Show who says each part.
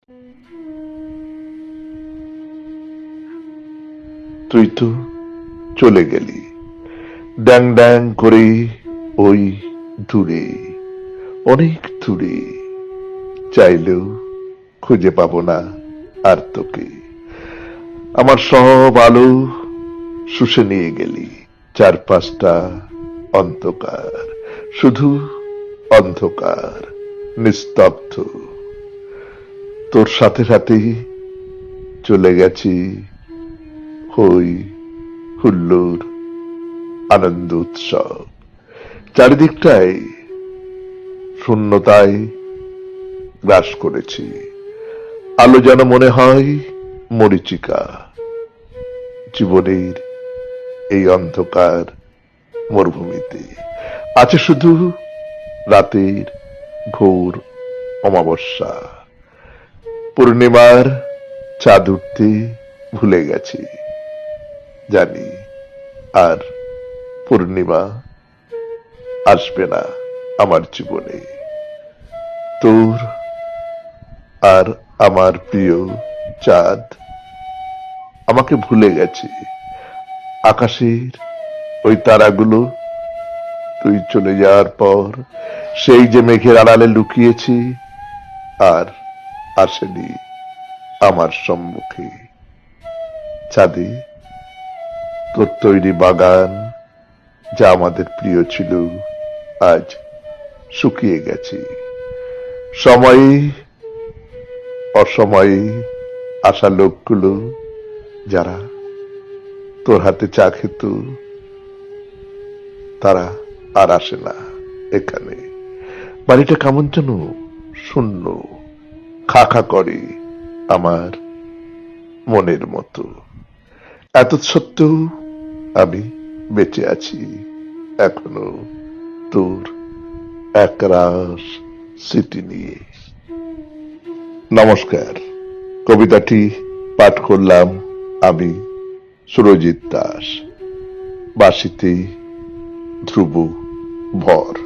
Speaker 1: তুই তো চলে গেলি ড্যাং ড্যাং করে ওই দূরে, অনেক দূরে, চাইলেও খুঁজে পাবো না আর তোকে। আমার সব আলো শুষে নিয়ে গেলি, চারপাশটা অন্ধকার, শুধু অন্ধকার, নিস্তব্ধ। তোর সাথে সাথেই চলে গেছি হই হুল্লোড়, আনন্দ উৎসব। চারিদিকটাই শূন্যতায় গ্রাস করেছি, আলো যেন মনে হয় মরীচিকা। জীবনের এই অন্ধকার মরুভূমিতে আছে শুধু রাতের ঘোর অমাবস্যা। পূর্ণিমার চাঁদ উঠতে ভুলে গেছি, জানি আর পূর্ণিমা আসবে না আমার জীবনে। তোর আর আমার প্রিয় চাঁদ আমাকে ভুলে গেছে। আকাশের ওই তারাগুলো তুই চলে যাওয়ার পর সেই যে মেঘের আড়ালে লুকিয়েছি, আর আসেনি আমার সম্মুখে। চাঁদে তোর তৈরি বাগান, যা আমাদের প্রিয় ছিল, আজ শুকিয়ে গেছে। সময়ে অসময়ে আসা লোকগুলো, যারা তোর হাতে চা খেত, তারা আর আসে না এখানে। বাড়িটা কেমন যেন শূন্য, খা খা করে আমার মনের মতো। এত সত্ত্বেও আমি বেঁচে আছি এখনো তোর একরাশ স্মৃতি নিয়ে। নমস্কার। কবিতাটি পাঠ করলাম আমি, সুরজিৎ দাস। বাঁশিতে ধ্রুব ভর।